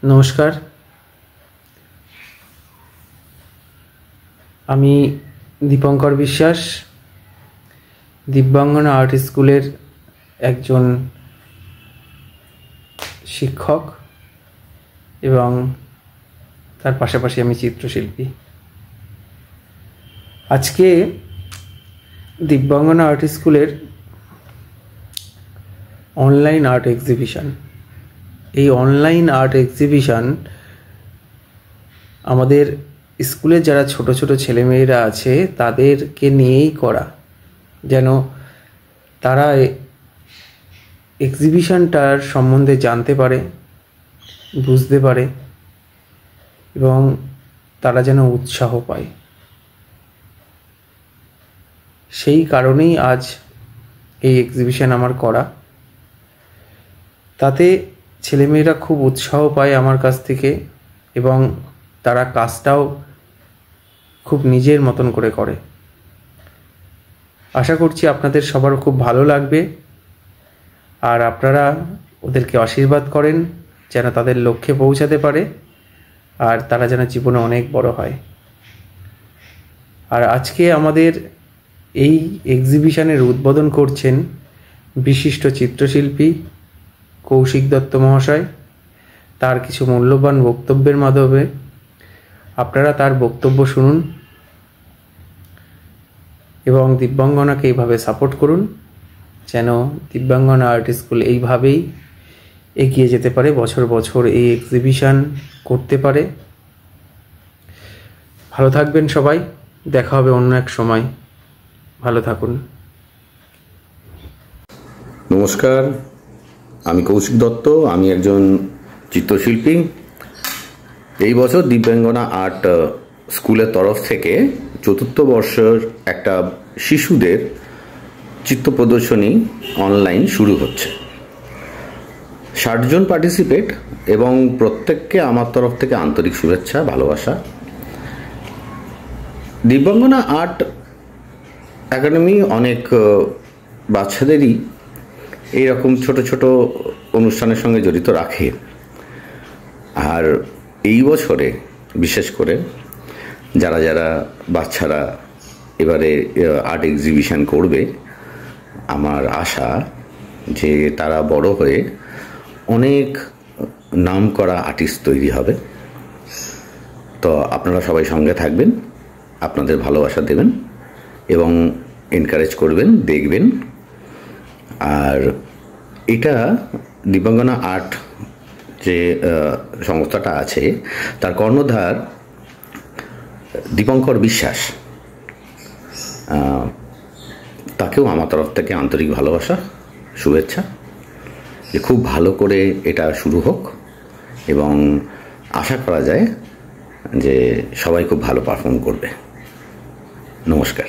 নমস্কার, আমি দীপঙ্কর বিশ্বাস, দিব্যাঙ্গনা আর্ট স্কুলের একজন শিক্ষক এবং তার পাশাপাশি আমি চিত্রশিল্পী। আজকে দিব্যাঙ্গনা আর্ট স্কুলের অনলাইন আর্ট এক্সিবিশন, এই অনলাইন আর্ট এক্সিবিশন আমাদের স্কুলের যারা ছোট ছোট ছেলেমেয়েরা আছে তাদেরকে নিয়েই করা, যেন তারা এক্সিবিশনটার সম্বন্ধে জানতে পারে, বুঝতে পারে এবং তারা যেন উৎসাহ পায়। সেই কারণেই আজ এই এক্সিবিশন আমার করা। তাতে ছেলেমেয়েরা খুব উৎসাহ পায় আমার কাছ থেকে এবং তারা কাজটাও খুব নিজের মতন করে করে। আশা করছি আপনাদের সবার খুব ভালো লাগবে, আর আপনারা ওদেরকে আশীর্বাদ করেন যেন তাদের লক্ষ্যে পৌঁছাতে পারে আর তারা যেন জীবনে অনেক বড় হয়। আর আজকে আমাদের এই এক্সিবিশনের উদ্বোধন করছেন বিশিষ্ট চিত্রশিল্পী কৌশিক দত্ত মহাশয়। তার কিছু মূল্যবান বক্তব্যের মাধ্যমে আপনারা তার বক্তব্য শুনুন এবং দিব্যাঙ্গনাকে এইভাবে সাপোর্ট করুন যেন দিব্যাঙ্গনা আর্ট স্কুল এইভাবেই এগিয়ে যেতে পারে, বছর বছর এই এক্সিবিশন করতে পারে। ভালো থাকবেন সবাই, দেখা হবে অন্য এক সময়। ভালো থাকুন। নমস্কার, আমি কৌশিক দত্ত, আমি একজন চিত্রশিল্পী। এই বছর দিব্যাঙ্গনা আর্ট স্কুলের তরফ থেকে চতুর্থ বর্ষের একটা শিশুদের চিত্র প্রদর্শনী অনলাইন শুরু হচ্ছে। 60 জন পার্টিসিপেট এবং প্রত্যেককে আমার তরফ থেকে আন্তরিক শুভেচ্ছা, ভালোবাসা। দিব্যাঙ্গনা আর্ট একাডেমি অনেক বাচ্চাদেরই এইরকম ছোট ছোট অনুষ্ঠানের সঙ্গে জড়িত রাখে, আর এই বছরে বিশেষ করে যারা যারা বাচ্চারা এবারে আর্ট এক্সিবিশন করবে, আমার আশা যে তারা বড় হয়ে অনেক নামকরা আর্টিস্ট তৈরি হবে। তো আপনারা সবাই সঙ্গে থাকবেন, আপনাদের ভালোবাসা দেবেন এবং এনকারেজ করবেন, দেখবেন। আর এটা দিব্যাঙ্গনা আর্ট যে সংস্থাটা আছে তার কর্ণধার দীপঙ্কর বিশ্বাস, তাকেও আমার তরফ থেকে আন্তরিক ভালোবাসা, শুভেচ্ছা যে খুব ভালো করে এটা শুরু হোক এবং আশা করা যায় যে সবাই খুব ভালো পারফর্ম করবে। নমস্কার।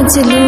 বাজলো